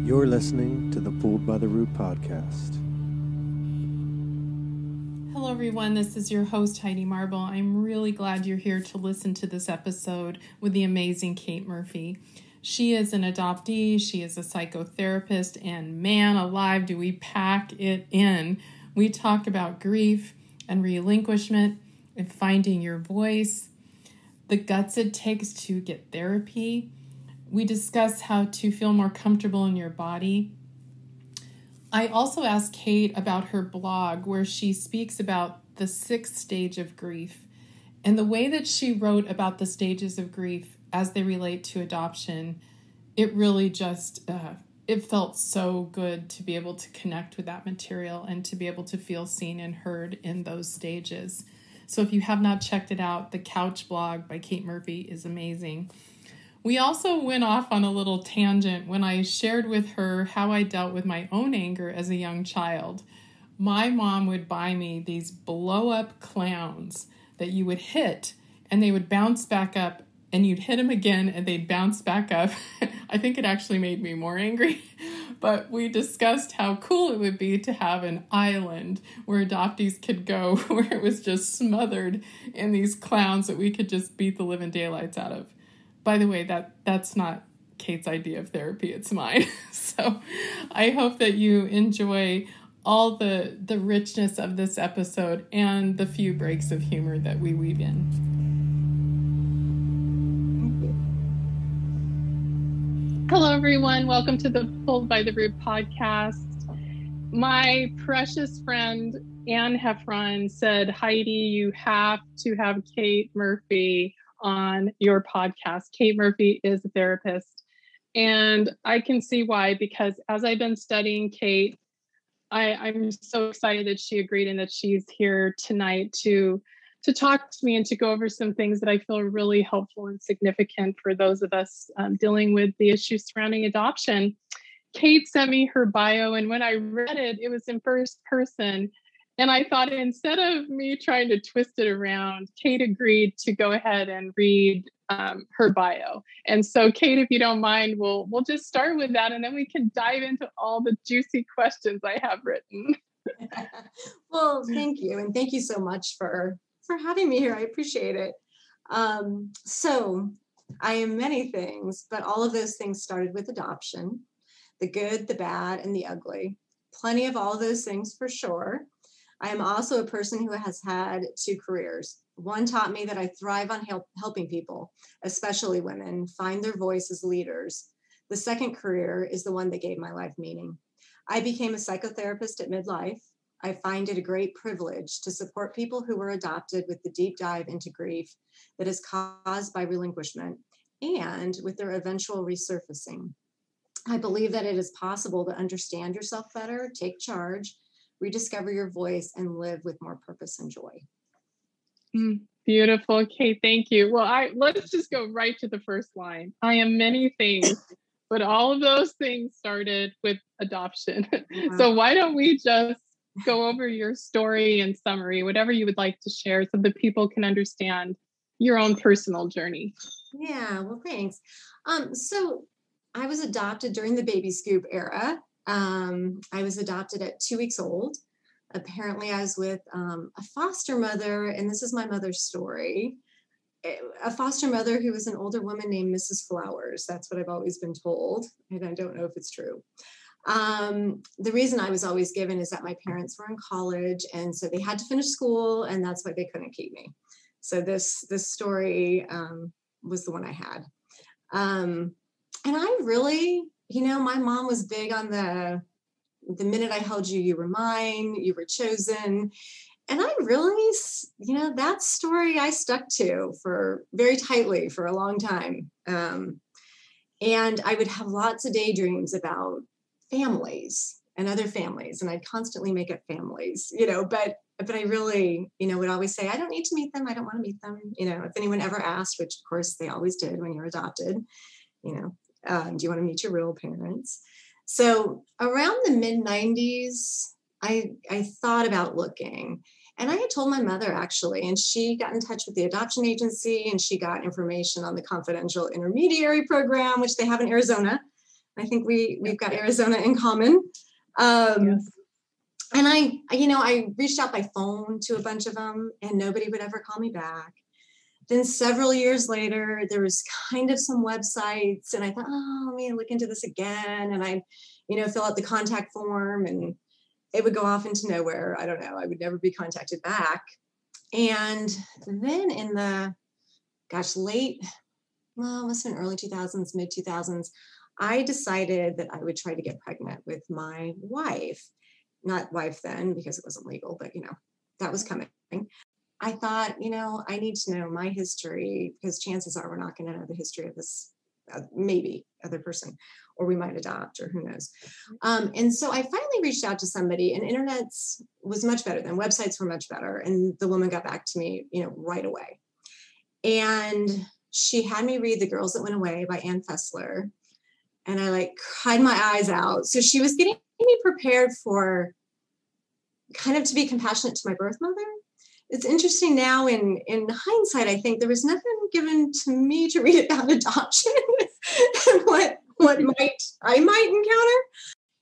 You're listening to the Pulled by the Root podcast. Hello, everyone. This is your host, Heidi Marble. I'm really glad you're here to listen to this episode with the amazing Kate Murphy. She is an adoptee. She is a psychotherapist, and man alive, do we pack it in. We talk about grief and relinquishment and finding your voice, the guts it takes to get therapy. We discuss how to feel more comfortable in your body. I also asked Kate about her blog where she speaks about the 6th stage of grief and the way that she wrote about the stages of grief as they relate to adoption. It really just, it felt so good to be able to connect with that material and to be able to feel seen and heard in those stages. So if you have not checked it out, the Couch blog by Kate Murphy is amazing. We also went off on a little tangent when I shared with her how I dealt with my own anger as a young child. My mom would buy me these blow-up clowns that you would hit and they would bounce back up, and you'd hit them again and they'd bounce back up. I think it actually made me more angry. But we discussed how cool it would be to have an island where adoptees could go where it was just smothered in these clowns that we could just beat the living daylights out of. By the way, that's not Kate's idea of therapy, it's mine. So I hope that you enjoy all the richness of this episode and the few breaks of humor that we weave in. Hello, everyone. Welcome to the Pulled by the Root podcast. My precious friend, Anne Heffron, said, Heidi, you have to have Kate Murphy on your podcast. Kate Murphy is a therapist. And I can see why, because as I've been studying Kate, I'm so excited that she agreed and that she's here tonight to talk to me and to go over some things that I feel are really helpful and significant for those of us dealing with the issues surrounding adoption. Kate sent me her bio, and when I read it, it was in first person. And I thought, instead of me trying to twist it around, Kate agreed to go ahead and read her bio. And so, Kate, if you don't mind, we'll just start with that, and then we can dive into all the juicy questions I have written. Well, thank you. And thank you so much for having me here. I appreciate it. So I am many things, but all of those things started with adoption, the good, the bad, and the ugly. Plenty of all of those things for sure. I am also a person who has had 2 careers. One taught me that I thrive on helping people, especially women, find their voice as leaders. The second career is the one that gave my life meaning. I became a psychotherapist at midlife. I find it a great privilege to support people who were adopted with the deep dive into grief that is caused by relinquishment and with their eventual resurfacing. I believe that it is possible to understand yourself better, take charge, rediscover your voice, and live with more purpose and joy. Beautiful, Kate. Thank you. Well, let's just go right to the first line. I am many things, but all of those things started with adoption. Yeah. So why don't we just go over your story and summary, whatever you would like to share, so that people can understand your own personal journey. Yeah, well, thanks. So I was adopted during the baby scoop era. I was adopted at 2 weeks old. Apparently I was with a foster mother, and this is my mother's story. A foster mother who was an older woman named Mrs. Flowers. That's what I've always been told, and I don't know if it's true. The reason I was always given is that my parents were in college, and so they had to finish school, and that's why they couldn't keep me. So this story was the one I had. And I really, my mom was big on the minute I held you, you were mine, you were chosen. And I really, that story I stuck to very tightly for a long time. And I would have lots of daydreams about families and other families, and I'd constantly make up families, but I really, would always say, I don't need to meet them. I don't want to meet them. If anyone ever asked, which of course they always did when you're adopted, do you want to meet your real parents? So around the mid-90s, I thought about looking, and I had told my mother actually, and she got in touch with the adoption agency, and she got information on the confidential intermediary program, which they have in Arizona. I think we've got Arizona in common. Yes. And I reached out by phone to a bunch of them and nobody would ever call me back. Then several years later, there was kind of some websites and I thought, oh, let me look into this again. And I, fill out the contact form and it would go off into nowhere. I don't know. I would never be contacted back. And then in the, must have been early 2000s, mid 2000s, I decided that I would try to get pregnant with my wife. Not wife then because it wasn't legal, but that was coming. I thought, I need to know my history because chances are we're not going to know the history of this maybe other person, or we might adopt, or who knows. And so I finally reached out to somebody, and internet was much better then. Websites were much better. And the woman got back to me, right away. And she had me read The Girls That Went Away by Ann Fessler. And I cried my eyes out. So she was getting me prepared for kind of to be compassionate to my birth mother. It's interesting now in hindsight, I think there was nothing given to me to read about adoption and what I might encounter.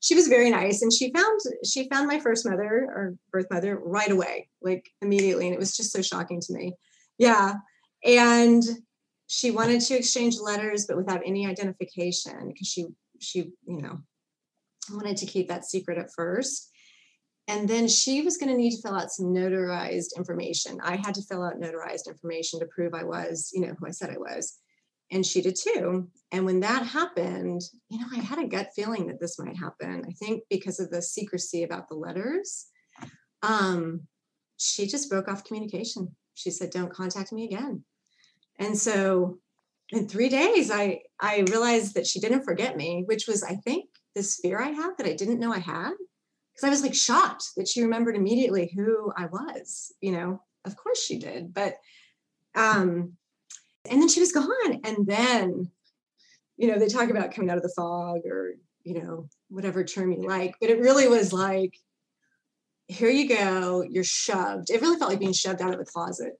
She was very nice. And she found my first mother or birth mother right away, immediately. And it was just so shocking to me. Yeah. And she wanted to exchange letters, but without any identification because she wanted to keep that secret at first. And then she was going to need to fill out some notarized information. I had to fill out notarized information to prove I was, who I said I was. And she did too. And when that happened, I had a gut feeling that this might happen. I think because of the secrecy about the letters, she just broke off communication. She said, don't contact me again. And so in 3 days, I realized that she didn't forget me, which was, I think, this fear I had that I didn't know I had. Because I was shocked that she remembered immediately who I was, of course she did. But, and then she was gone. And then, they talk about coming out of the fog or, whatever term you like, but it really was here you go, you're shoved. It really felt like being shoved out of the closet,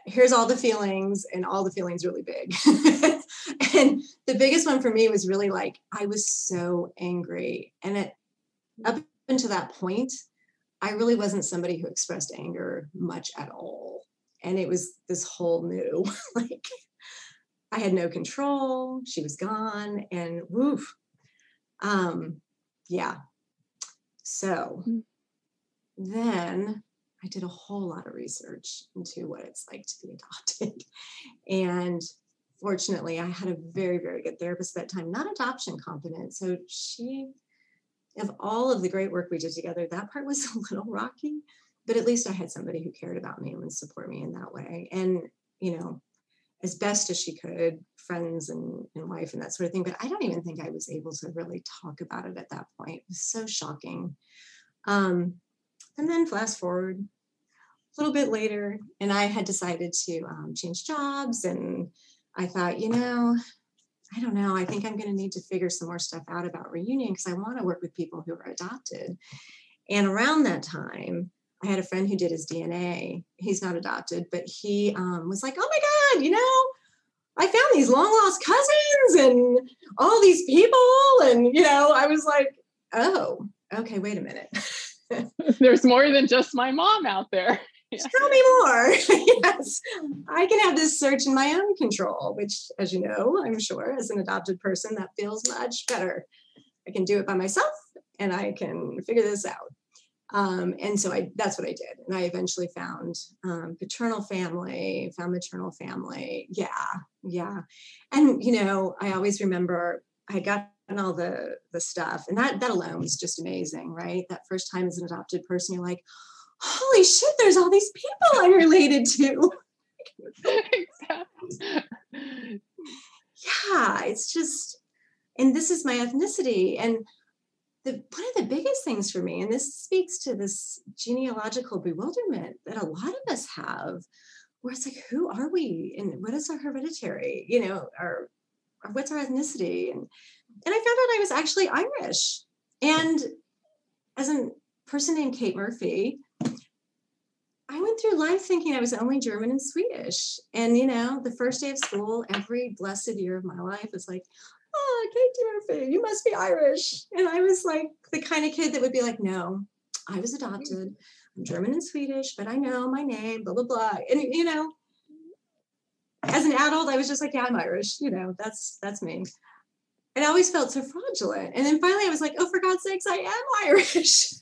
here's all the feelings and all the feelings really big. And the biggest one for me was really I was so angry. And up until that point, I really wasn't somebody who expressed anger much at all. And it was this whole new, I had no control. She was gone and woof. Yeah. So then I did a whole lot of research into what it's like to be adopted. And fortunately, I had a very, very good therapist at that time, not adoption competent. So of all of the great work we did together, that part was a little rocky, but at least I had somebody who cared about me and would support me in that way. And, as best as she could, friends and wife and that sort of thing. But I don't even think I was able to really talk about it at that point. It was so shocking. And then fast forward a little bit later, and I had decided to change jobs. And I thought, I don't know. I think I'm going to need to figure some more stuff out about reunion because I want to work with people who are adopted. And around that time, I had a friend who did his DNA. He's not adopted, but he was like, oh my God, I found these long lost cousins and all these people. And, I was like, oh, okay, wait a minute. There's more than just my mom out there. Yeah. Tell me more. Yes, I can have this search in my own control, which, as you know, I'm sure as an adopted person, that feels much better. I can do it by myself and I can figure this out. And so that's what I did. And I eventually found paternal family, found maternal family. Yeah. And, I always remember I had gotten all the stuff, and that alone was just amazing, right? That first time as an adopted person, you're like, holy shit, there's all these people I'm related to. Exactly. Yeah, it's just, and this is my ethnicity. And one of the biggest things for me, and this speaks to this genealogical bewilderment that a lot of us have, where it's who are we? And what is our hereditary, or what's our ethnicity? And I found out I was actually Irish. And as a person named Kate Murphy, I went through life thinking I was only German and Swedish. And, the first day of school, every blessed year of my life was oh, Katie Murphy, you must be Irish. And I was like the kind of kid that would be like, no, I was adopted. I'm German and Swedish, but I know my name, blah, blah, blah. And, as an adult, I was just like, yeah, I'm Irish. That's me. And I always felt so fraudulent. And then finally I was like, oh, for God's sakes, I am Irish.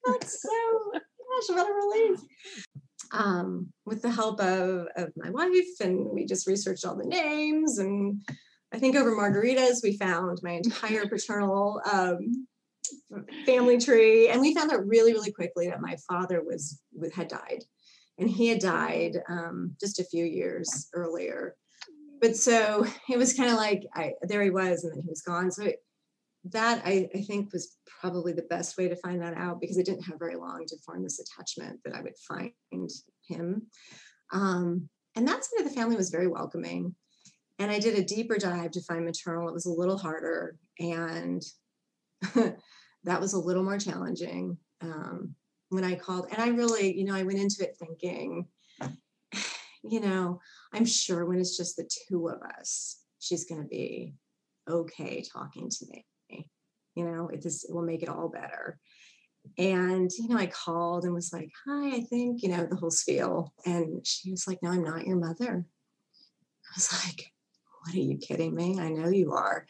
That's so, gosh, what a relief. With the help of my wife, and we just researched all the names. And I think over margaritas, we found my entire paternal family tree. And we found out really, really quickly that my father had died. And he had died just a few years earlier. But so it was kind of like, there he was, and then he was gone. So that I think was probably the best way to find that out, because it didn't have very long to form this attachment that I would find him. And that side of the family was very welcoming. And I did a deeper dive to find maternal. It was a little harder. And that was a little more challenging when I called. And I really, I went into it thinking, I'm sure when it's just the two of us, she's going to be okay talking to me. It will make it all better. And, I called and was like, hi, I think, the whole spiel. And she was like, no, I'm not your mother. I was like, what, are you kidding me? I know you are.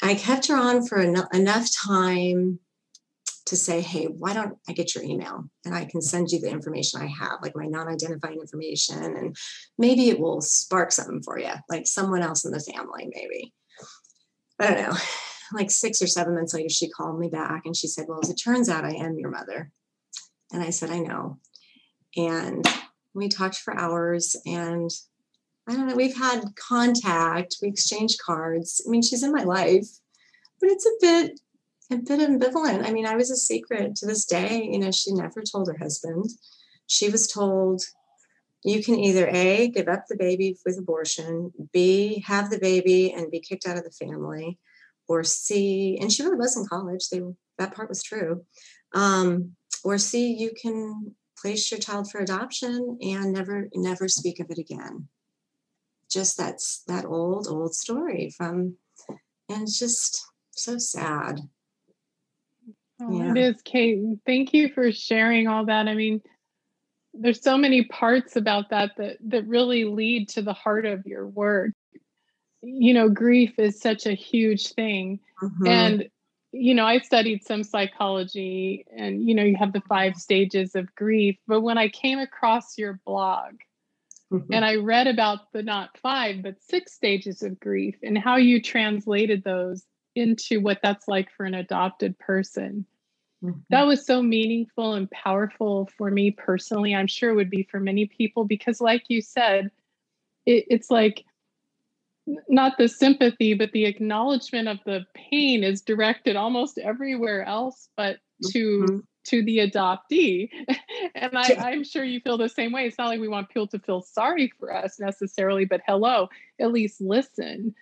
I kept her on for enough time to say, hey, why don't I get your email and I can send you the information I have, like my non-identifying information, and maybe it will spark something for you, like someone else in the family, maybe. I don't know. Like 6 or 7 months later, she called me back and she said, well, as it turns out, I am your mother. And I said, I know. And we talked for hours, and I don't know, we've had contact, we exchanged cards. I mean, she's in my life, but it's a bit ambivalent. I mean, I was a secret to this day. She never told her husband. She was told, you can either A, give up the baby with abortion, B, have the baby and be kicked out of the family, or C, and she really was in college. That part was true. Or C, you can place your child for adoption and never speak of it again. Just that old story and it's just so sad. Oh, yeah. It is, Kate. Thank you for sharing all that. I mean, there's so many parts about that really lead to the heart of your work. Grief is such a huge thing. Mm-hmm. And, I studied some psychology, and, you have the 5 stages of grief. But when I came across your blog, mm-hmm. and I read about the not 5, but 6 stages of grief and how you translated those into what that's like for an adopted person. Mm-hmm. That was so meaningful and powerful for me personally. I'm sure it would be for many people, because like you said, it's like not the sympathy, but the acknowledgement of the pain is directed almost everywhere else, but to the adoptee. And I'm sure you feel the same way. It's not like we want people to feel sorry for us necessarily, but hello, at least listen.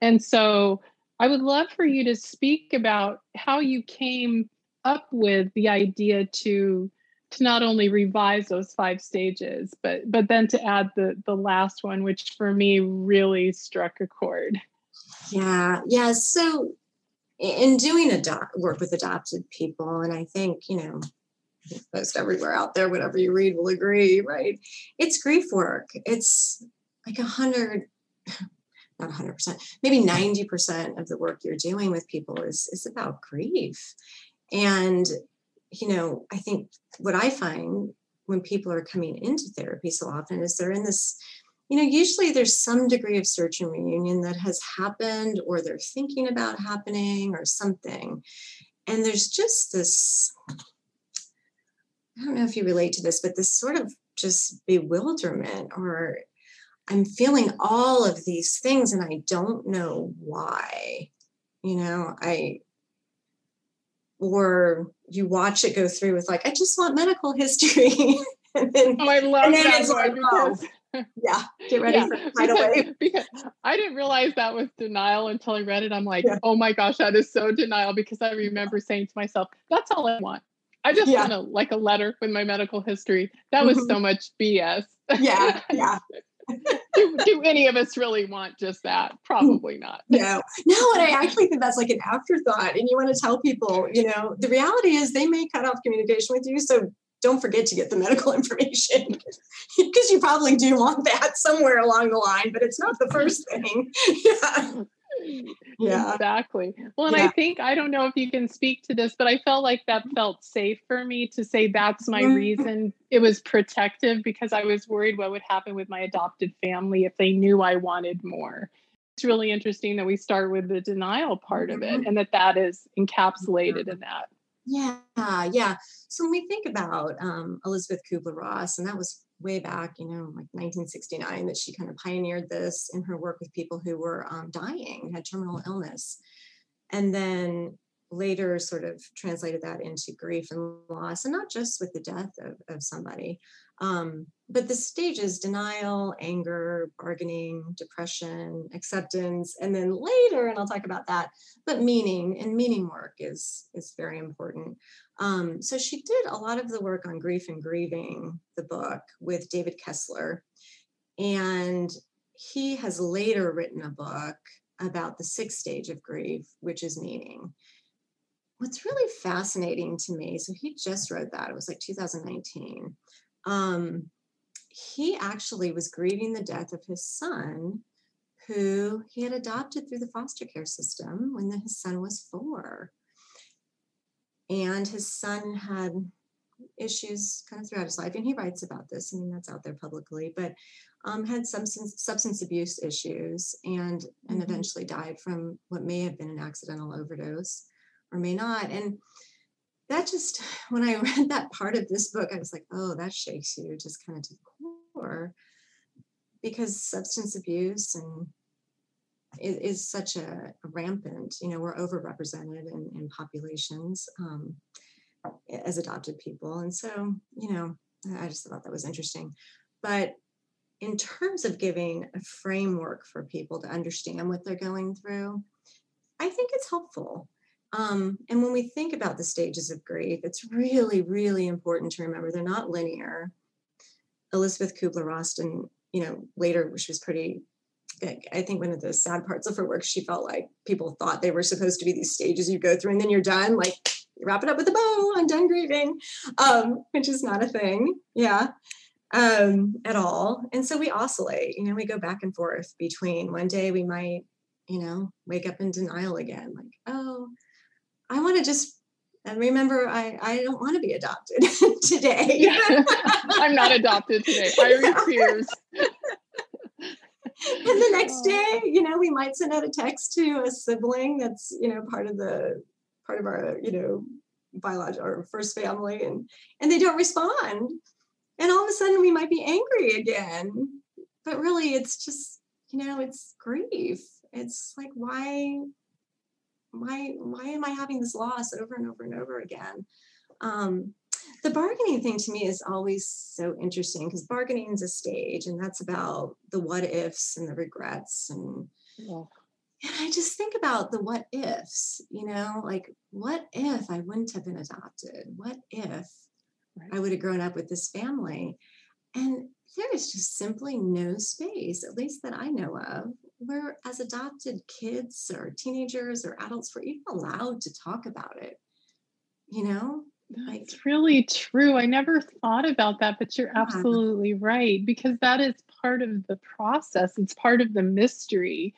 And so I would love for you to speak about how you came up with the idea to not only revise those 5 stages, but then to add the last one, which for me really struck a chord. Yeah. So in doing work with adopted people, and I think, most everywhere out there, whatever you read will agree, right? It's grief work. It's like 100, not 100%, maybe 90% of the work you're doing with people is about grief. And, I think what I find when people are coming into therapy so often is they're in this, usually there's some degree of search and reunion that has happened, or they're thinking about happening or something. And there's just this, I don't know if you relate to this, but this sort of just bewilderment, or I'm feeling all of these things and I don't know why, or you watch it go through with like, I just want medical history. And then, I love that one because, yeah, get ready for the tidal wave. Because I didn't realize that was denial until I read it. I'm like, oh my gosh, that is so denial, because I remember saying to myself, that's all I want. I just want a letter with my medical history. That was so much BS. Yeah. do any of us really want just that? Probably not. No, and I actually think that's like an afterthought. And you want to tell people, the reality is they may cut off communication with you. So don't forget to get the medical information because you probably do want that somewhere along the line, but it's not the first thing. Yeah. Exactly. Well, and I don't know if you can speak to this, but I felt like that felt safe for me to say that's my reason. It was protective because I was worried what would happen with my adopted family if they knew I wanted more. It's really interesting that we start with the denial part of it and that is encapsulated in that. Yeah. So when we think about Elizabeth Kubler-Ross, and that was way back, like 1969, that she kind of pioneered this in her work with people who were dying, had terminal illness, and then later sort of translated that into grief and loss, and not just with the death of somebody, but the stages: denial, anger, bargaining, depression, acceptance, and then later, and I'll talk about that, but meaning work is very important. So she did a lot of the work on Grief and Grieving, the book, with David Kessler, and he has later written a book about the 6th stage of grief, which is meaning. What's really fascinating to me, so he just wrote that, it was like 2019. He actually was grieving the death of his son, who he had adopted through the foster care system when his son was 4. And his son had issues kind of throughout his life, and he writes about this. I mean, that's out there publicly, but had substance abuse issues and eventually died from what may have been an accidental overdose or may not. And that just, when I read that part of this book, I was like, oh, that shakes you just kind of to the core, because substance abuse and is such a rampant, we're overrepresented in populations as adopted people. And so, I just thought that was interesting. But in terms of giving a framework for people to understand what they're going through, I think it's helpful. And when we think about the stages of grief, it's really, really important to remember they're not linear. Elizabeth Kubler-Ross, and later, she was pretty, I think one of the sad parts of her work, she felt like people thought they were supposed to be these stages you go through and then you're done, like you wrap it up with a bow, I'm done grieving, which is not a thing. At all. And so we oscillate, we go back and forth between one day we might, wake up in denial again, like, oh, I want to just, and remember, I don't want to be adopted today. I'm not adopted today. I refuse. And the next day, we might send out a text to a sibling that's, part of our, biological or first family, and they don't respond. And all of a sudden we might be angry again. But really it's just, it's grief. It's like, why am I having this loss over and over and over again? The bargaining thing to me is always so interesting, because bargaining is a stage, and that's about the what ifs and the regrets. And I just think about the what ifs, like, what if I wouldn't have been adopted? What if I would have grown up with this family? And there is just simply no space, at least that I know of, where as adopted kids or teenagers or adults, we're even allowed to talk about it, That's really true. I never thought about that, but you're absolutely right, because that is part of the process. It's part of the mystery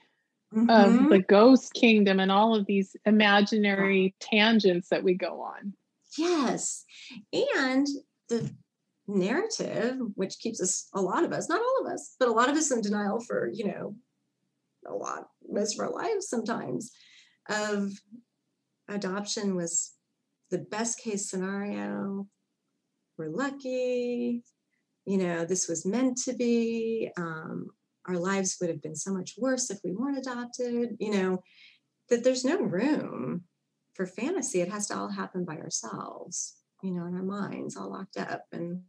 of the ghost kingdom and all of these imaginary tangents that we go on. Yes. And the narrative, which keeps us, a lot of us, not all of us, but a lot of us in denial for, most of our lives sometimes, of adoption was the best case scenario. We're lucky, this was meant to be. Our lives would have been so much worse if we weren't adopted, that there's no room for fantasy. It has to all happen by ourselves, in our minds, all locked up. And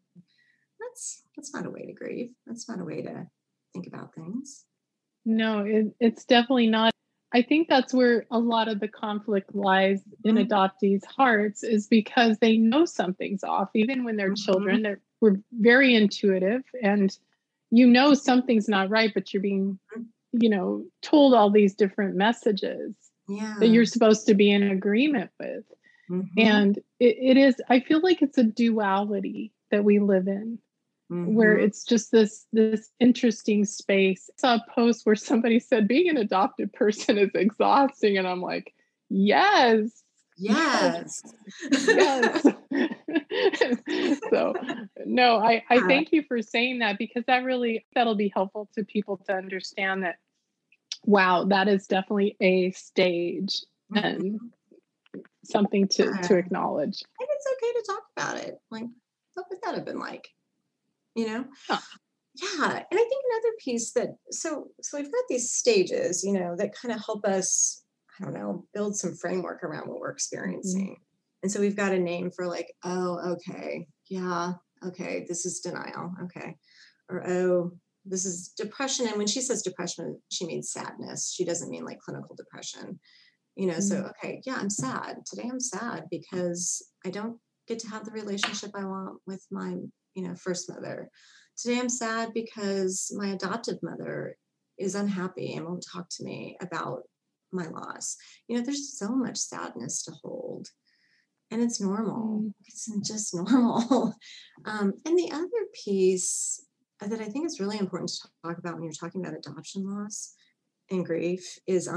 that's not a way to grieve. That's not a way to think about things. No, it's definitely not. I think that's where a lot of the conflict lies in adoptees' hearts, is because they know something's off. Even when they're children, we're very intuitive. And, you know something's not right, but you're being, told all these different messages that you're supposed to be in agreement with. And it is, I feel like it's a duality that we live in, where it's just this interesting space. I saw a post where somebody said being an adopted person is exhausting. And I'm like, yes. So no, I thank you for saying that, because that'll be helpful to people to understand that, wow, that is definitely a stage and something to acknowledge. And it's okay to talk about it. Like, what would that have been like? Huh. Yeah. And I think another piece that, so we've got these stages, that kind of help us, I don't know, build some framework around what we're experiencing. And so we've got a name for like, oh, okay. Yeah. Okay. This is denial. Okay. Or, oh, this is depression. And when she says depression, she means sadness. She doesn't mean like clinical depression. So, okay, yeah, I'm sad. Today I'm sad because I don't get to have the relationship I want with my, first mother. Today I'm sad because my adopted mother is unhappy and won't talk to me about my loss. There's so much sadness to hold, and it's normal. It's just normal. And the other piece that I think is really important to talk about when you're talking about adoption loss and grief is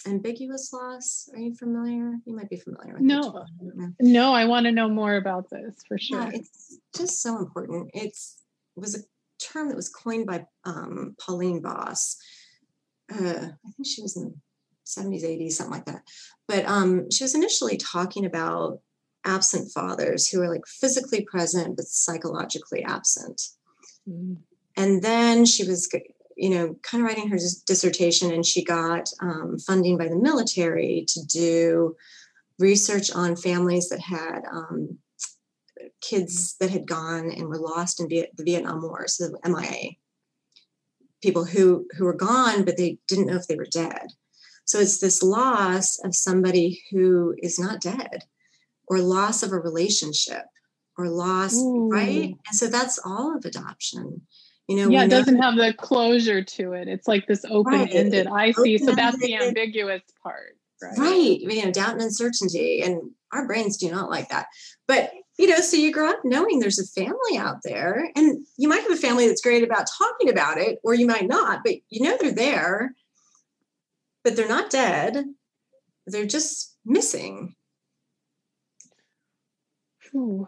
ambiguous loss. Are you familiar? You might be familiar with it. No, I want to know more about this for sure. Yeah, it's just so important. It was a term that was coined by Pauline Boss. I think she was in the 70s, 80s, something like that. But she was initially talking about absent fathers who are like physically present but psychologically absent. And then she was kind of writing her dissertation, and she got funding by the military to do research on families that had kids that had gone and were lost in the Vietnam War, so MIA, people who were gone, but they didn't know if they were dead. So it's this loss of somebody who is not dead, or loss of a relationship, or loss, right? And so that's all of adoption. It doesn't have the closure to it. It's like this open-ended. I see. So that's the ambiguous part, right? Right. Doubt and uncertainty, and our brains do not like that. But so you grow up knowing there's a family out there, and you might have a family that's great about talking about it, or you might not. But they're there, but they're not dead. They're just missing. Ooh.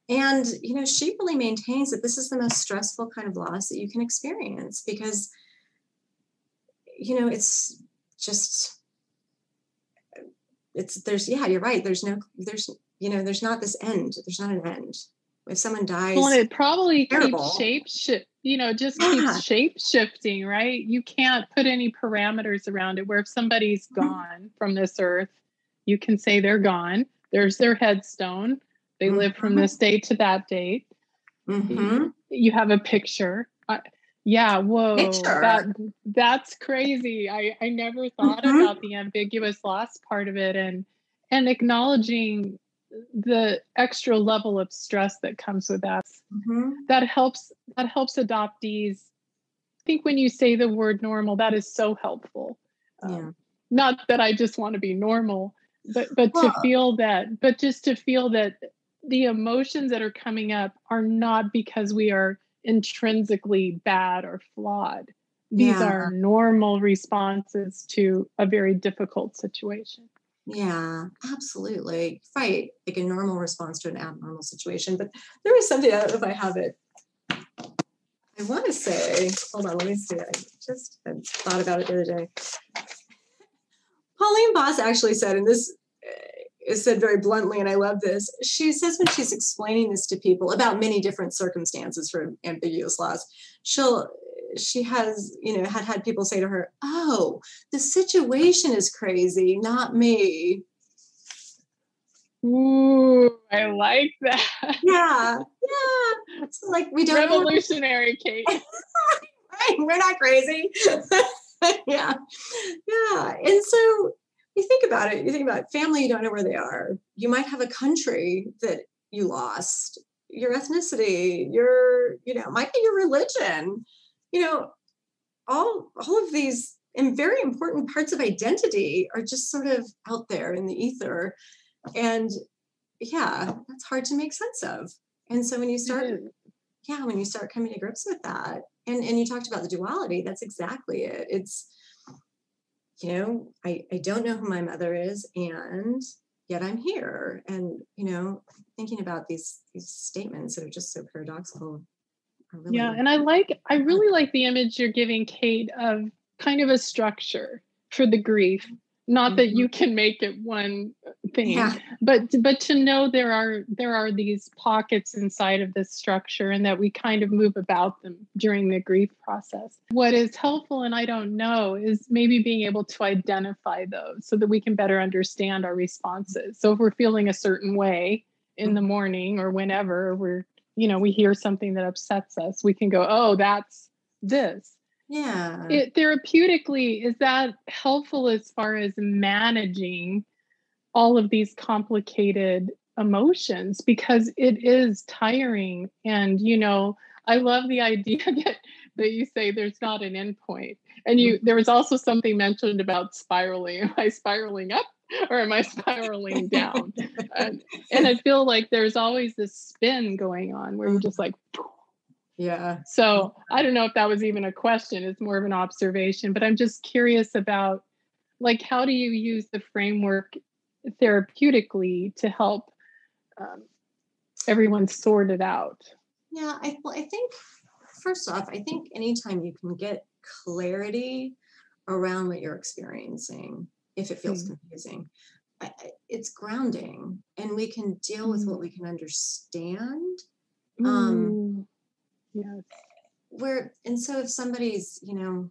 And, she really maintains that this is the most stressful kind of loss that you can experience, because, it's just, you're right. There's not this end. There's not an end. If someone dies. Well, it probably keeps keeps shape shifting, right? You can't put any parameters around it, where if somebody's gone from this earth, you can say they're gone. There's their headstone. They live from this date to that date. You have a picture. Whoa. That's crazy. I never thought about the ambiguous loss part of it, and acknowledging the extra level of stress that comes with that. That helps adoptees. I think when you say the word normal, that is so helpful. Not that I just want to be normal, but to feel that, but just to feel that the emotions that are coming up are not because we are intrinsically bad or flawed. These are normal responses to a very difficult situation. Yeah, absolutely. Right. Like a normal response to an abnormal situation. But there was something, I don't know if I have it. I want to say, hold on, let me see. I just had thought about it the other day. Pauline Boss actually said, and this is said very bluntly, and I love this. She says when she's explaining this to people about many different circumstances for ambiguous loss, she has, had people say to her, "Oh, the situation is crazy, not me." Ooh, I like that. Yeah. It's like we don't revolutionary, Kate. Right, we're not crazy. Yeah. And so you think about it. You think about family, you don't know where they are. You might have a country that you lost, your ethnicity, might be your religion. all of these and very important parts of identity are just sort of out there in the ether. And yeah, that's hard to make sense of. And so when you start coming to grips with that, and you talked about the duality, that's exactly it. It's, I don't know who my mother is, and yet I'm here. And, thinking about these statements that are just so paradoxical. Really, and I really like the image you're giving, Kate, of kind of a structure for the grief. Not that you can make it one thing, but to know there are these pockets inside of this structure, and that we kind of move about them during the grief process. What is helpful, and I don't know, is maybe being able to identify those so that we can better understand our responses. So if we're feeling a certain way in the morning or whenever we hear something that upsets us, we can go, oh, that's this. Yeah. Therapeutically, is that helpful as far as managing all of these complicated emotions? Because it is tiring. And, I love the idea that you say there's not an end point. And there was also something mentioned about spiraling. Am I spiraling up or am I spiraling down? And I feel like there's always this spin going on where you're just like, yeah. So I don't know if that was even a question. It's more of an observation, but I'm just curious about, like, how do you use the framework therapeutically to help everyone sort it out? Yeah, I think, first off, anytime you can get clarity around what you're experiencing, if it feels confusing, it's grounding, and we can deal with what we can understand. Yes. And so if somebody's, kind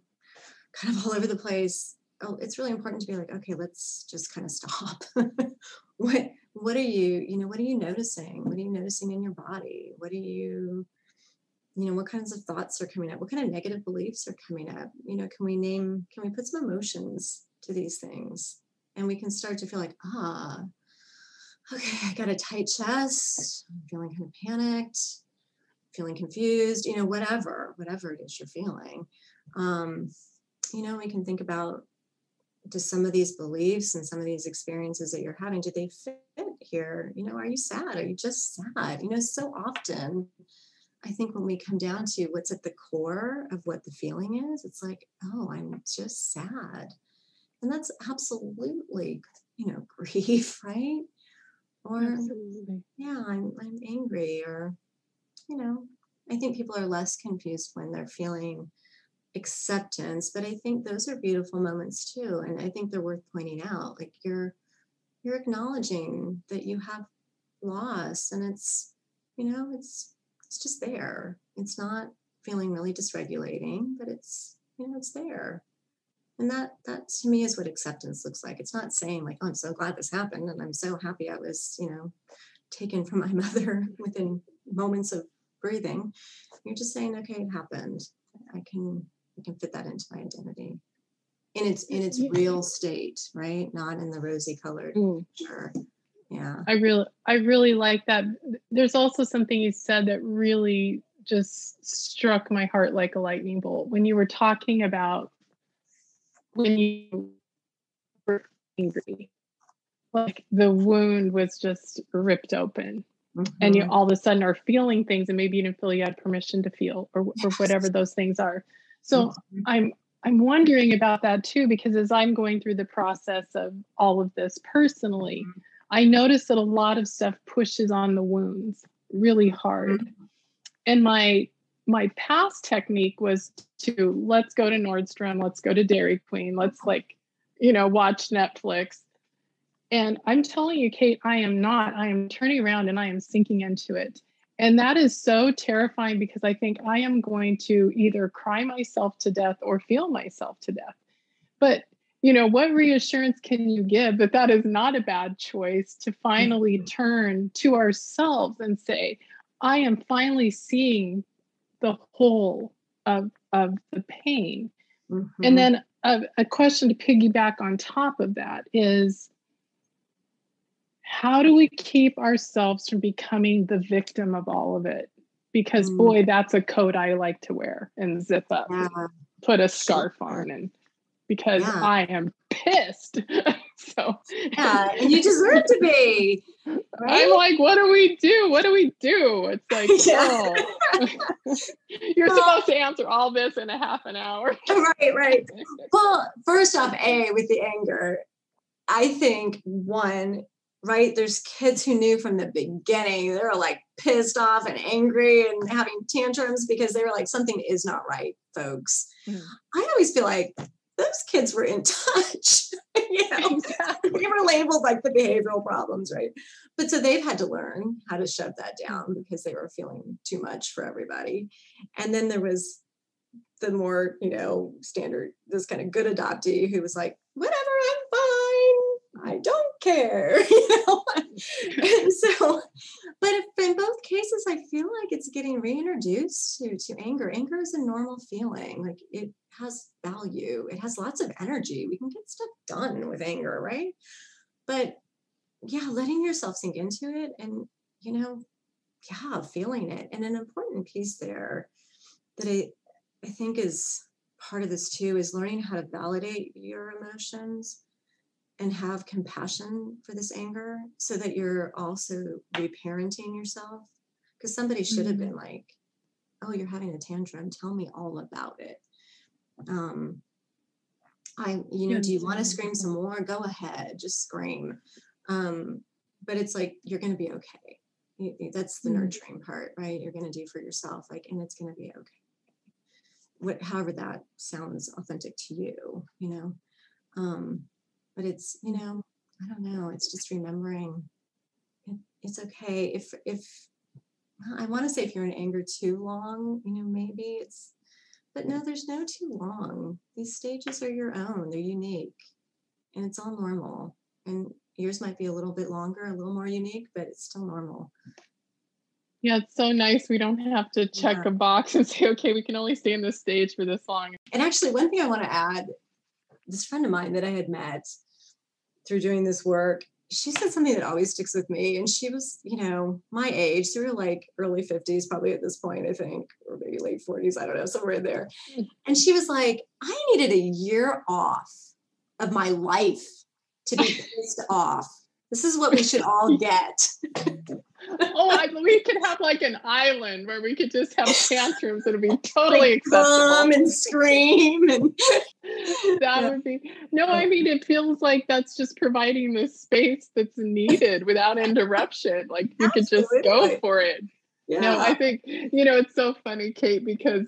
of all over the place, it's really important to be like, okay, let's just kind of stop. What are you noticing? What are you noticing in your body? What what kinds of thoughts are coming up? What kind of negative beliefs are coming up? Can we put some emotions to these things? And we can start to feel like, okay, I got a tight chest. I'm feeling kind of panicked, feeling confused, whatever it is you're feeling. We can think about, do some of these beliefs and some of these experiences that you're having, do they fit here? Are you sad? Are you just sad? So often I think when we come down to what's at the core of what the feeling is, it's like, oh, I'm just sad. And that's absolutely, grief, right? Or, absolutely. Yeah, I'm angry, or, I think people are less confused when they're feeling acceptance, but I think those are beautiful moments too. And I think they're worth pointing out. Like you're acknowledging that you have loss, and it's just there. It's not feeling really dysregulating, but it's there. And that to me is what acceptance looks like. It's not saying like, oh, I'm so glad this happened, and I'm so happy I was, taken from my mother within moments of breathing. You're just saying, okay, it happened. I can fit that into my identity in its real state, right? Not in the rosy colored picture. Yeah. I really like that. There's also something you said that really just struck my heart like a lightning bolt when you were talking about when you were angry, like the wound was just ripped open. And you all of a sudden are feeling things, and maybe you didn't feel you had permission to feel, or whatever those things are. So I'm wondering about that too, because as I'm going through the process of all of this personally, I notice that a lot of stuff pushes on the wounds really hard. And my past technique was to, let's go to Nordstrom, let's go to Dairy Queen, let's watch Netflix. And I'm telling you, Kate, I am turning around and I am sinking into it. And that is so terrifying, because I think I am going to either cry myself to death or feel myself to death. But, what reassurance can you give that is not a bad choice to finally turn to ourselves and say, I am finally seeing the whole of the pain. And then a question to piggyback on top of that is, how do we keep ourselves from becoming the victim of all of it? because boy, that's a coat I like to wear and zip up, put a scarf on, and because I am pissed. So and you deserve to be. Right? I'm like, what do we do? What do we do? It's like, you're supposed to answer all this in a half an hour. Right. Well, first off, with the anger, I think there's kids who knew from the beginning, they were like pissed off and angry and having tantrums because they were like, something is not right, folks. I always feel like those kids were in touch. They were labeled like the behavioral problems, right? But so they've had to learn how to shut that down because they were feeling too much for everybody. And then there was the more, standard, this kind of good adoptee who was like, whatever, I'm fine. I don't care. And so, but in both cases, I feel like it's getting reintroduced to anger. Anger is a normal feeling. Like it has value. It has lots of energy. We can get stuff done with anger, right? But letting yourself sink into it and, feeling it. And an important piece there that I think is part of this too is learning how to validate your emotions and have compassion for this anger so that you're also reparenting yourself. Because somebody should have been like, oh, you're having a tantrum. Tell me all about it. Do you want to scream some more? Go ahead, just scream. But it's like, you're going to be okay. That's the nurturing part, right? You're going to do for yourself, and it's going to be okay. However that sounds authentic to you, but it's, I don't know. It's just remembering it's okay. If I want to say if you're in anger too long, maybe but no, there's no too long. These stages are your own. They're unique and it's all normal. And yours might be a little bit longer, a little more unique, but it's still normal. Yeah, it's so nice. We don't have to check a box and say, okay, we can only stay in this stage for this long. And actually, one thing I want to add, this friend of mine that I had met through doing this work, she said something that always sticks with me. And she was, my age. So we were like early 50s, probably at this point, I think, or maybe late 40s. I don't know, somewhere in there. And she was like, I needed a year off of my life to be pissed off. This is what we should all get. We could have like an island where we could just have tantrums. It'd be totally acceptable. And scream. And that would be, I mean, it feels like that's just providing the space that's needed without interruption. Like you could just go for it. Yeah. No, I think, it's so funny, Kate, because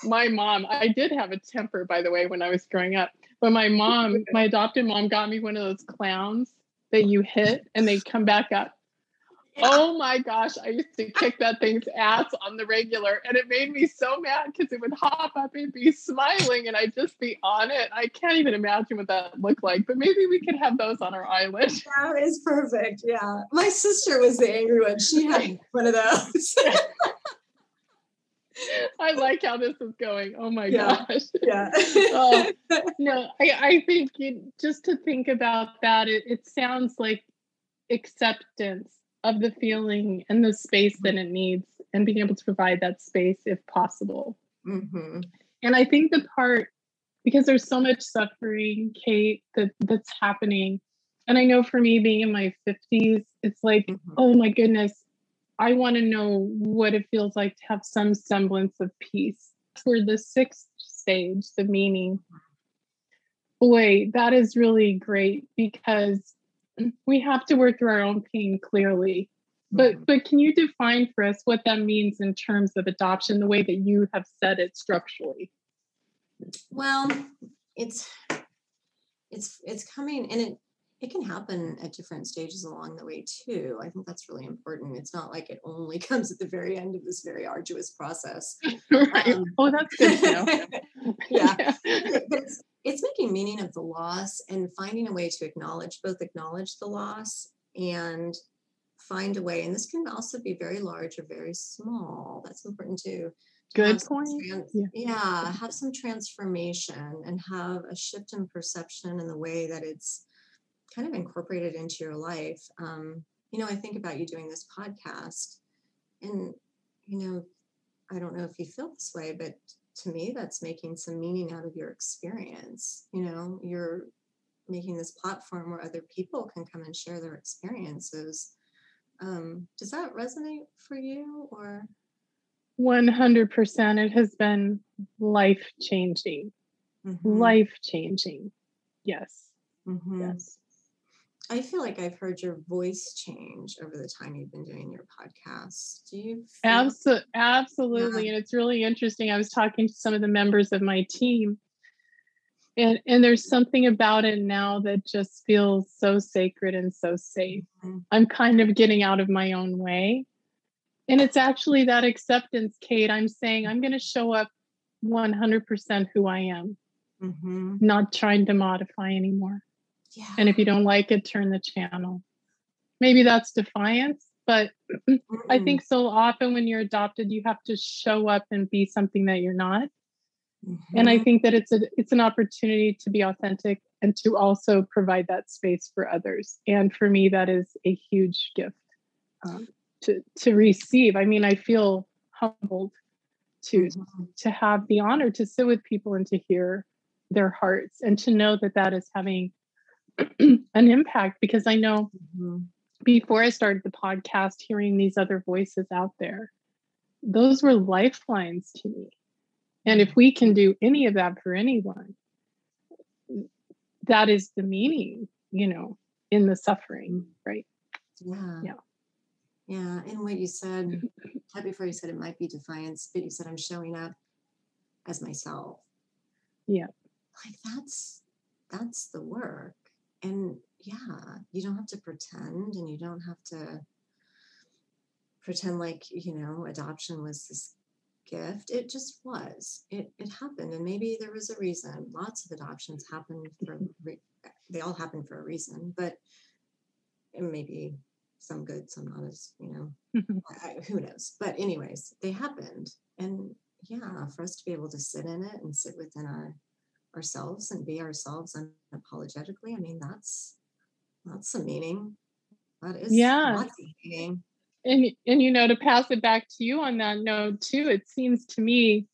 my mom, I did have a temper, by the way, when I was growing up. But my adopted mom got me one of those clowns that you hit and they come back up. Yeah. Oh my gosh, I used to kick that thing's ass on the regular and it made me so mad because it would hop up and be smiling and I'd just be on it. I can't even imagine what that looked like, but maybe we could have those on our island. That is perfect. Yeah. My sister was the angry one. She had one of those. I like how this is going. Oh my gosh. Yeah. I think just to think about that, it sounds like acceptance of the feeling and the space that it needs and being able to provide that space if possible. Mm-hmm. And I think the part, because there's so much suffering, Kate, that's happening. And I know for me being in my 50s, it's like, oh my goodness, I want to know what it feels like to have some semblance of peace. For the 6th stage, the meaning, boy, that is really great because we have to work through our own pain clearly. But can you define for us what that means in terms of adoption, the way that you have said it structurally? Well, it's coming, and it can happen at different stages along the way too. I think that's really important. It's not like it only comes at the very end of this very arduous process. Right. That's good to know. Yeah. But it's making meaning of the loss and finding a way to acknowledge the loss and find a way. And this can also be very large or very small. That's important too. Good point. Have some transformation and have a shift in perception in the way that it's kind of incorporated into your life. I think about you doing this podcast and, I don't know if you feel this way, but to me, that's making some meaning out of your experience. You're making this platform where other people can come and share their experiences. Does that resonate for you, or? 100%. It has been life-changing. Life-changing. Yes. Yes. I feel like I've heard your voice change over the time you've been doing your podcast. Do you feel? Absolutely. Yeah. And it's really interesting. I was talking to some of the members of my team, and there's something about it now that just feels so sacred and so safe. I'm kind of getting out of my own way. And it's actually that acceptance, Kate. I'm saying I'm going to show up 100% who I am, not trying to modify anymore. Yeah. And if you don't like it, turn the channel. Maybe that's defiance, but I think so often when you're adopted, you have to show up and be something that you're not. And I think that it's an opportunity to be authentic and to also provide that space for others. And for me, that is a huge gift to receive. I mean, I feel humbled to have the honor to sit with people and to hear their hearts and to know that is having an impact, because I know before I started the podcast, hearing these other voices out there, those were lifelines to me. And if we can do any of that for anyone, that is the meaning, in the suffering, right? Yeah. And what you said, right before you said it might be defiance, but you said I'm showing up as myself. Yeah. Like that's the work. And you don't have to pretend, and you don't have to pretend like, adoption was this gift. It just was. It happened, and maybe there was a reason. Lots of adoptions happen they all happen for a reason, but maybe some good, some not as, who knows. But anyways, they happened. And for us to be able to sit in it and sit within ourselves and be ourselves unapologetically, I mean, that's some meaning. That is lots of meaning. And to pass it back to you on that note too, it seems to me,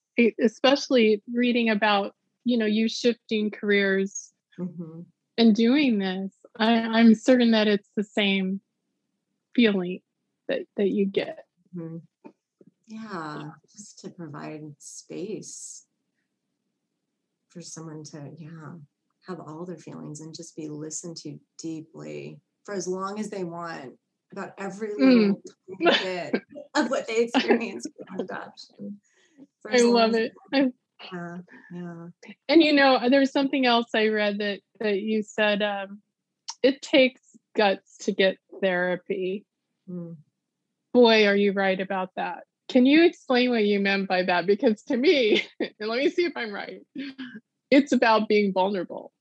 especially reading about, you shifting careers and doing this, I'm certain that it's the same feeling that you get. Just to provide space for someone to have all their feelings and just be listened to deeply for as long as they want about every little bit of what they experience with adoption. I love it. Yeah. And there's something else I read that you said, it takes guts to get therapy. Boy, are you right about that. Can you explain what you meant by that? Because to me, and let me see if I'm right, it's about being vulnerable,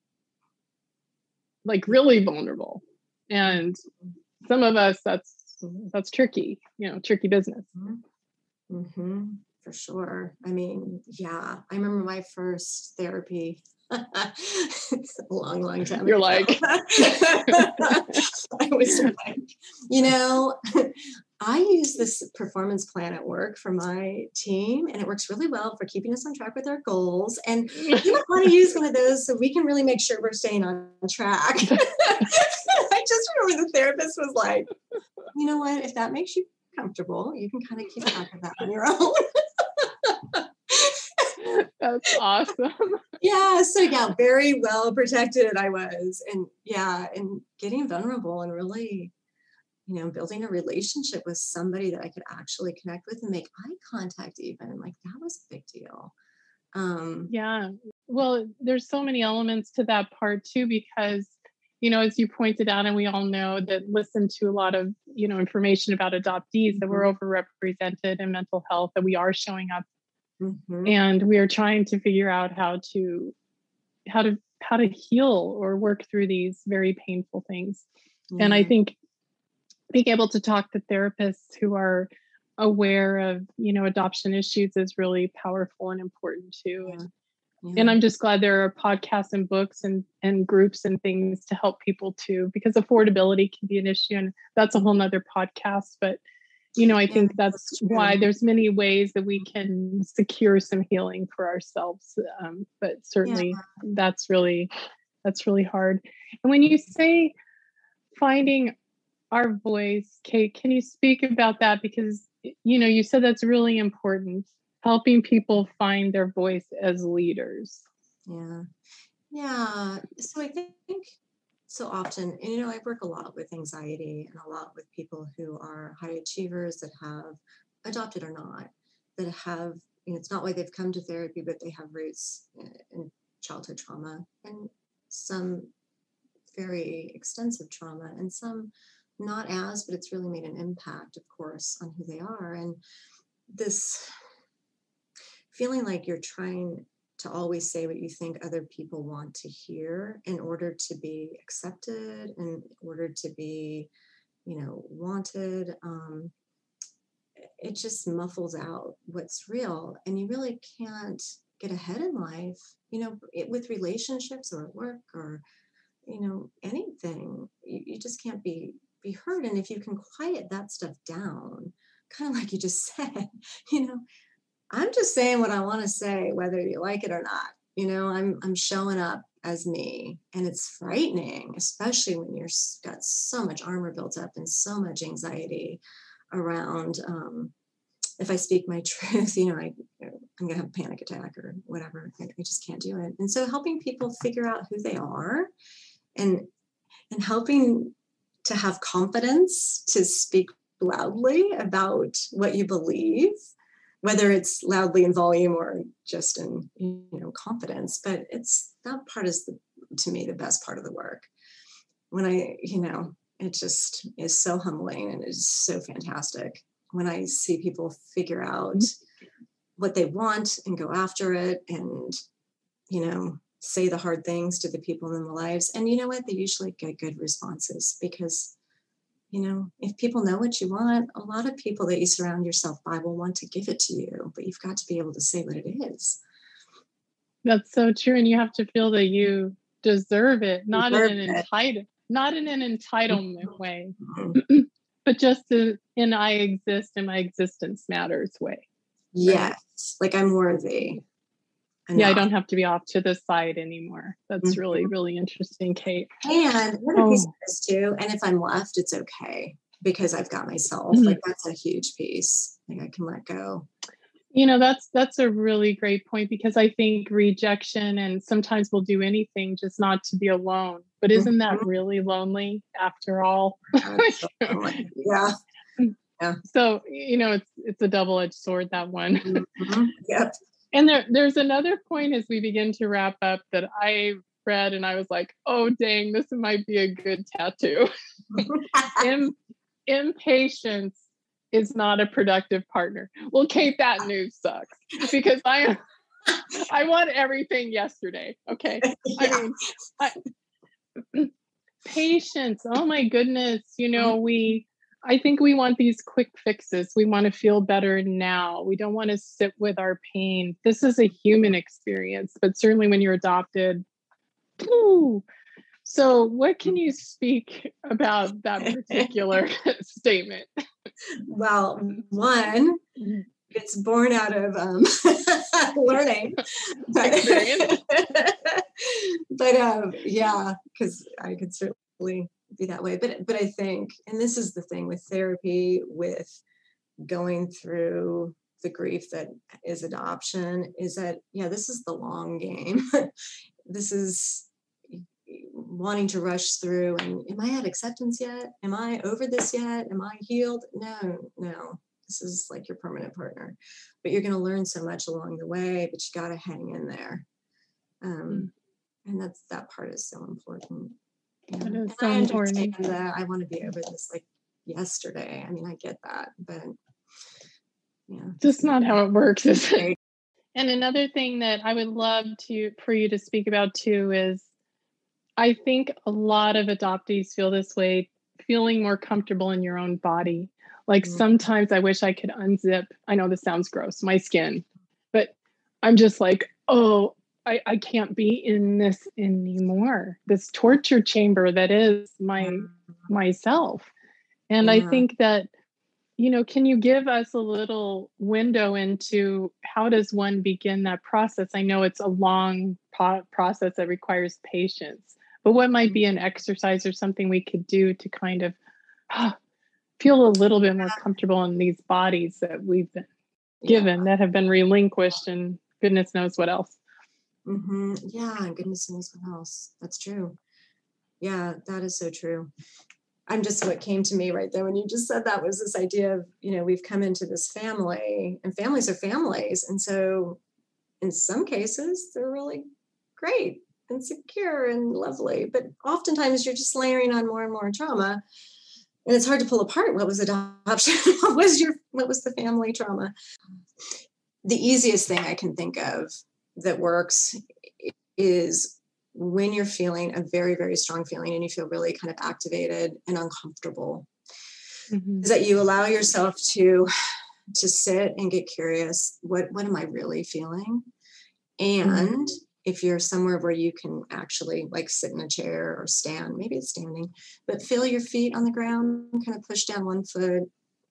like really vulnerable. And some of us, that's tricky, tricky business. For sure. I mean, I remember my first therapy. It's a long time You're ago. like, I was like, I use this performance plan at work for my team, and it works really well for keeping us on track with our goals. And you might want to use one of those so we can really make sure we're staying on track. I just remember the therapist was like, you know what, if that makes you comfortable, you can kind of keep track of that on your own. That's awesome. So very well protected I was. And and getting vulnerable and really, building a relationship with somebody that I could actually connect with and make eye contact even, like that was a big deal. Well, there's so many elements to that part too, because, as you pointed out, and we all know that listen to a lot of, information about adoptees, that we're overrepresented in mental health, that we are showing up. And we are trying to figure out how to heal or work through these very painful things. And I think being able to talk to therapists who are aware of, adoption issues is really powerful and important too. And I'm just glad there are podcasts and books and groups and things to help people too, because affordability can be an issue, and that's a whole nother podcast. But I think that's why there's many ways that we can secure some healing for ourselves. But certainly that's really hard. And when you say finding our voice, Kate, can you speak about that? Because, you said that's really important, helping people find their voice as leaders. Yeah. So I think so often, and I work a lot with anxiety and a lot with people who are high achievers that have, adopted or not, that have, it's not like they've come to therapy, but they have roots in childhood trauma and some very extensive trauma and some not as, but it's really made an impact, of course, on who they are. And this feeling like you're trying to always say what you think other people want to hear in order to be accepted, in order to be, wanted. It just muffles out what's real. And you really can't get ahead in life, with relationships or at work or, anything. You just can't be heard. And if you can quiet that stuff down, kind of like you just said, I'm just saying what I want to say, whether you like it or not. I'm showing up as me, and it's frightening, especially when you're got so much armor built up and so much anxiety around. If I speak my truth, I'm gonna have a panic attack or whatever. I just can't do it. And so, helping people figure out who they are, and helping to have confidence to speak loudly about what you believe, whether it's loudly in volume or just in, confidence. But that part is, to me, the best part of the work. When it just is so humbling and it's so fantastic when I see people figure out what they want and go after it and, say the hard things to the people in their lives. And you know what? They usually get good responses because if people know what you want, a lot of people that you surround yourself by will want to give it to you, but you've got to be able to say what it is. That's so true. And you have to feel that you deserve it, not in an entitlement way, but just in I exist and my existence matters way. Yes. Like I'm worthy. Yeah, I don't have to be off to the side anymore. That's really, really interesting, Kate. And another piece of this too, and if I'm left, it's okay because I've got myself. Like that's a huge piece. Like I can let go. That's a really great point because I think rejection, and sometimes we'll do anything just not to be alone. But isn't that really lonely after all? Yeah. So, it's a double-edged sword, that one. Yep. And there's another point as we begin to wrap up that I read and I was like, oh, dang, this might be a good tattoo. Impatience is not a productive partner. Well, Kate, that news sucks because I want everything yesterday. Okay. Yeah. Patience. Oh my goodness. I think we want these quick fixes. We want to feel better now. We don't want to sit with our pain. This is a human experience, but certainly when you're adopted. Ooh. So what can you speak about that particular statement? Well, one, it's born out of learning. But yeah, because I could certainly be that way. But I think, and this is the thing with therapy, with going through the grief that is adoption, is that, this is the long game. This is wanting to rush through and am I at acceptance yet? Am I over this yet? Am I healed? No. This is like your permanent partner. But you're going to learn so much along the way, but you got to hang in there. And that part is so important. It is so I important. Understand that I want to be over this like yesterday. I mean, I get that, but just not how it works, is it? And another thing that I would love for you to speak about too is I think a lot of adoptees feel this way, feeling more comfortable in your own body. Like sometimes I wish I could unzip, I know this sounds gross, my skin, but I'm just like, oh, I can't be in this anymore. This torture chamber that is myself. And I think that can you give us a little window into how does one begin that process? I know it's a long process that requires patience, but what might be an exercise or something we could do to kind of feel a little bit more comfortable in these bodies that we've been given, that have been relinquished, and goodness knows what else. Mm-hmm. Yeah, and goodness knows what else. That's true. Yeah, that is so true. What came to me right there when you just said that was this idea of, we've come into this family, and families are families. And so in some cases, they're really great and secure and lovely. But oftentimes you're just layering on more and more trauma. And it's hard to pull apart what was adoption, what was the family trauma. The easiest thing I can think of that works is when you're feeling a very, very strong feeling and you feel really kind of activated and uncomfortable, is that you allow yourself to sit and get curious. What am I really feeling? And if you're somewhere where you can actually like sit in a chair or stand, maybe it's standing, but feel your feet on the ground, kind of push down one foot,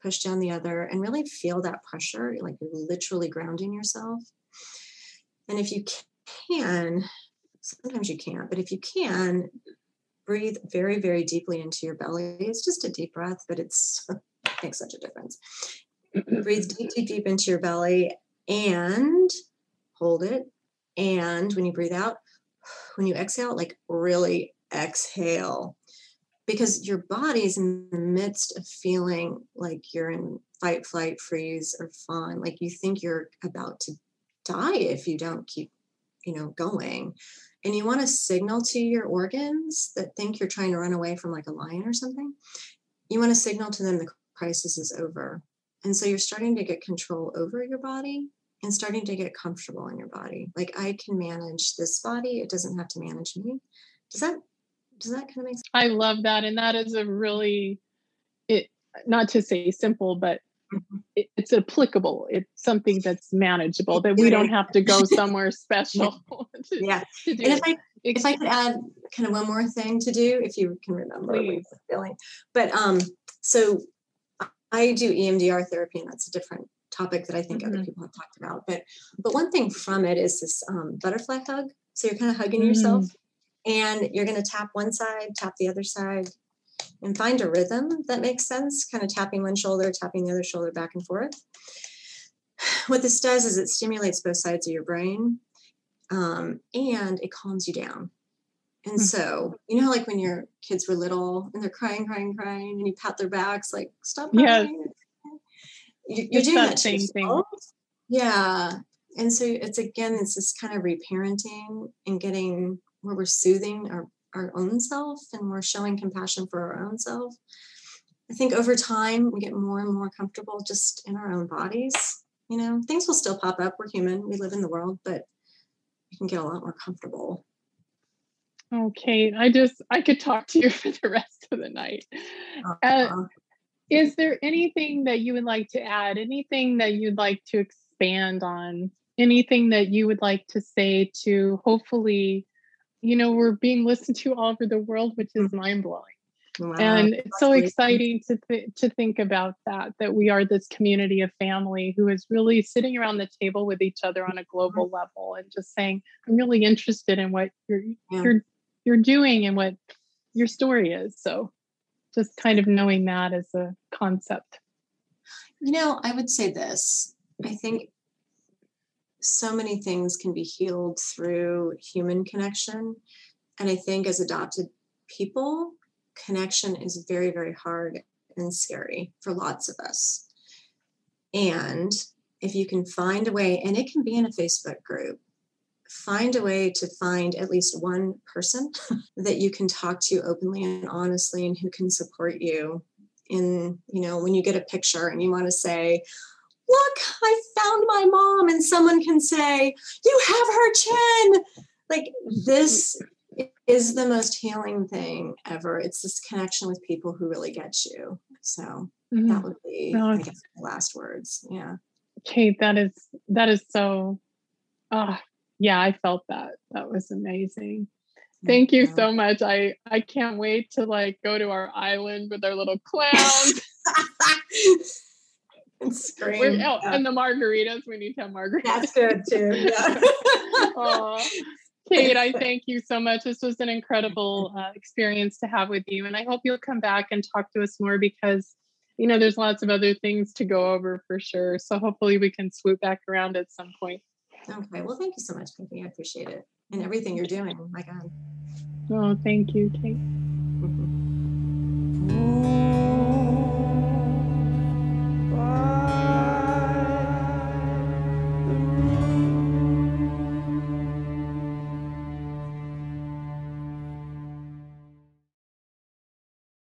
push down the other, and really feel that pressure, like you're literally grounding yourself. And if you can, sometimes you can't, but if you can, breathe very, very deeply into your belly. It's just a deep breath, but it makes such a difference. Breathe deep, deep, deep into your belly and hold it. And when you breathe out, when you exhale, like really exhale, because your body's in the midst of feeling like you're in fight, flight, freeze, or fawn. Like you think you're about to die if you don't keep, going. And you want to signal to your organs that think you're trying to run away from like a lion or something. You want to signal to them the crisis is over. And so you're starting to get control over your body and starting to get comfortable in your body. Like I can manage this body. It doesn't have to manage me. Does that kind of make sense? I love that. And that is a really, not to say simple, but it's applicable. It's something that's manageable, that we don't have to go somewhere special to do. And if I could add kind of one more thing to do, if you can remember what you're feeling. But so I do EMDR therapy, and that's a different topic that I think other people have talked about. But one thing from it is this butterfly hug. So you're kind of hugging yourself, and you're going to tap one side, tap the other side, and find a rhythm that makes sense, kind of tapping one shoulder, tapping the other shoulder back and forth. What this does is it stimulates both sides of your brain, and it calms you down. And so, like when your kids were little and they're crying, and you pat their backs, like, stop crying. Yes. You're doing that same thing. Yeah. And so it's this kind of reparenting and getting where we're soothing our own self, and we're showing compassion for our own self. I think over time we get more and more comfortable just in our own bodies. Things will still pop up. We're human. We live in the world, but we can get a lot more comfortable. Okay. I could talk to you for the rest of the night. Is there anything that you would like to add? Anything that you'd like to expand on? Anything that you would like to say to, hopefully, we're being listened to all over the world, which is mind-blowing. Wow, and it's so exciting to think about that we are this community of family who is really sitting around the table with each other on a global level and just saying, I'm really interested in what you're doing and what your story is. So just kind of knowing that as a concept. I would say this. I think so many things can be healed through human connection. And I think as adopted people, connection is very, very hard and scary for lots of us. And if you can find a way, and it can be in a Facebook group, find a way to find at least one person that you can talk to openly and honestly, and who can support you in, when you get a picture and you want to say, look, I found my mom, and someone can say, you have her chin. Like, this is the most healing thing ever. It's this connection with people who really get you. So that would be, I guess, the last words. Yeah. Okay. That is so, yeah, I felt that. That was amazing. Thank you so much. I can't wait to go to our island with our little clowns. And scream. And the margaritas, we need to have margaritas. That's good too. Yeah. Kate, I thank you so much. This was an incredible experience to have with you. And I hope you'll come back and talk to us more because, there's lots of other things to go over for sure. So hopefully we can swoop back around at some point. Okay. Well, thank you so much, Pinky. I appreciate it. And everything you're doing. Oh my God. Oh, thank you, Kate. Mm-hmm.